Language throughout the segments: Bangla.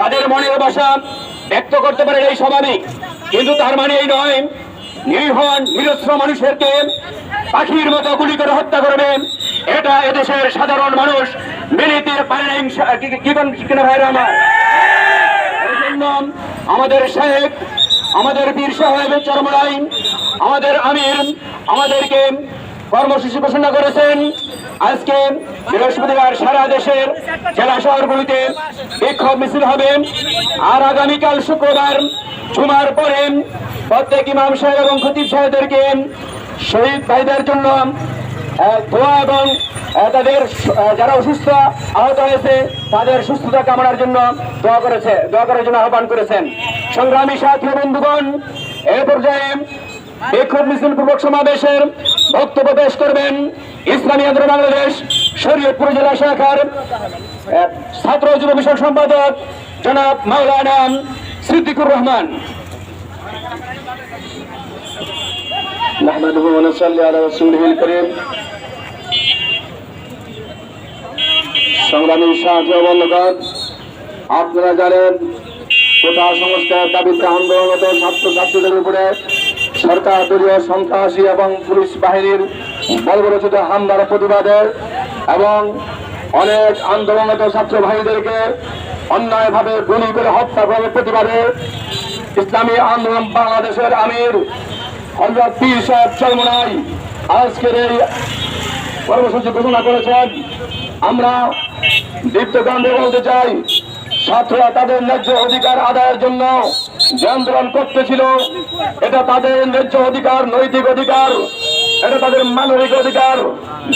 তাদের মনের ভাষা ব্যক্ত করতে পারে, এই স্বাভাবিক। কিন্তু তার মানে এই নয় নিরীহ নিরস্ত্র মানুষেরকে পাখির মতো গুলি করে হত্যা করবেন। এটা এদেশের সাধারণ মানুষ মেনে নিতে পারে না। কিনা ভাইরা আমার, এই জন্য আমাদের শেখ, আমাদের বীর সাহেব চরমরাই, আমাদের আমির আমাদেরকে কর্মসূচি ঘোষণা করেছেন। আজকে বৃহস্পতিবার সারা দেশের জেলা শহরগুলিতে বিক্ষোভ মিছিল হবে। আর আগামীকাল শুক্রবার জুমার পরে প্রত্যেক ইমাম সাহেব এবং খতিব সাহেবদেরকে শহীদ ভাইদের জন্য দোয়া এবং তাদের যারা অসুস্থ আহত হয়েছে তাদের সুস্থতা কামনার জন্য দোয়া করার জন্য আহ্বান করেছেন। সংগ্রামী সাথী বন্ধুগণ, এ পর্যায়ে বিক্ষোভ মিছিল পূর্বক সমাবেশের বক্তব্য পেশ করবেন ইসলামী আন্দোলন বাংলাদেশ শরীয়তপুর জেলা শাখার ছাত্র যুব বিষয়ক সম্পাদক জনাব মাওলানা সিদ্দিকুর রহমান। নাহমাদুহু ওয়া নুসাল্লি আলা রাসূলিহিল কারীম। সংগ্রামী সাথী বন্ধুগণ, আপনারা জানেন কোটা সংস্কার দাবিতে আন্দোলনরত ছাত্রছাত্রীদের উপরে সরকার দলীয় সন্ত্রাসী এবং পুলিশ বাহিনীর বর্বরোচিত হামলার প্রতিবাদে এবং অনেক আন্দোলনরত ছাত্র ভাইদেরকে অন্যায়ভাবে গুলি করে হত্যা করার প্রতিবাদে ইসলামী আন্দোলন বাংলাদেশের আমির হযরত পীর সাহেব চরমনাই আজকের এই কর্মসূচি ঘোষণা করেছেন। আমরা দীপ্ত গান্ধী বলতে চাই, ছাত্ররা তাদের ন্যায্য অধিকার আদায়ের জন্য যে আন্দোলন করতেছিল, এটা তাদের ন্যায্য অধিকার, নৈতিক অধিকার, এটা তাদের মানবিক অধিকার।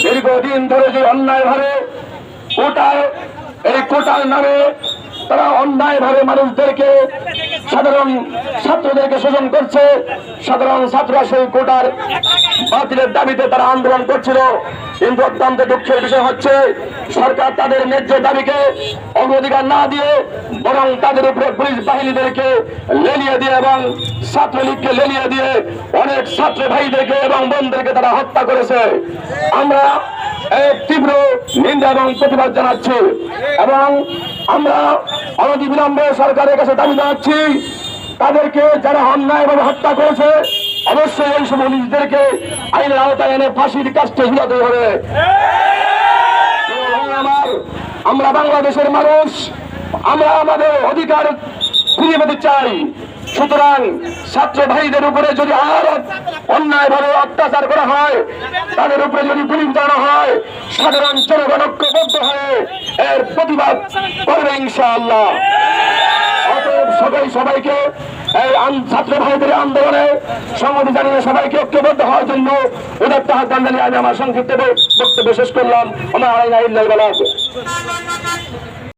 দীর্ঘদিন ধরে যে অন্যায়ভাবে এই কোটার নামে তারা অন্যায়ভাবে মানুষদেরকে, সাধারণ ছাত্রদেরকে শোষণ করছে। সাধারণ ছাত্ররা সেই কোটার বাতিলের দাবিতে তারা আন্দোলন করছিল। কিন্তু অত্যন্ত দুঃখের বিষয় হচ্ছে সরকার তাদের ন্যায্য দাবিকে অগ্রাধিকার না দিয়ে বরং তাদের উপরে পুলিশ বাহিনীদেরকে লেলিয়ে দিয়ে এবং ছাত্রলীগকে লেলিয়ে দিয়ে অনেক ছাত্র ভাইদেরকে এবং বোনদেরকে তারা হত্যা করেছে। আমরা তীব্র নিন্দা এবং প্রতিবাদ জানাচ্ছি এবং আমরা অনতিবিলম্বে সরকারের কাছে দাবি জানাচ্ছি, তাদেরকে যারা অন্যায়ভাবে হত্যা করেছে অবশ্যই এই সব পুলিশদেরকে আইনের আওতায় এনে ফাঁসির কাজটা ঝুলাতে হবে। আমরা বাংলাদেশের মানুষ, আমরা আমাদের অধিকার ফিরিয়ে পেতে চাই। সুতরাং ছাত্র ভাইদের উপরে যদি আর অন্যায়ভাবে অত্যাচার করা হয়, তাদের উপরে যদি গুলি চালানো হয়, সাধারণ জনগণ ঐক্যবদ্ধ হয়ে এর প্রতিবাদ করবে ইনশাআল্লাহ। সবাইকে এই ছাত্র ভাইদের আন্দোলনে সংগঠন জানিয়ে সবাইকে ঐক্যবদ্ধ হওয়ার জন্য উদাত্ত আহ্বান জানিয়ে আমি আমার সংক্ষিপ্ত বক্তব্য শেষ করলাম। আমার আইন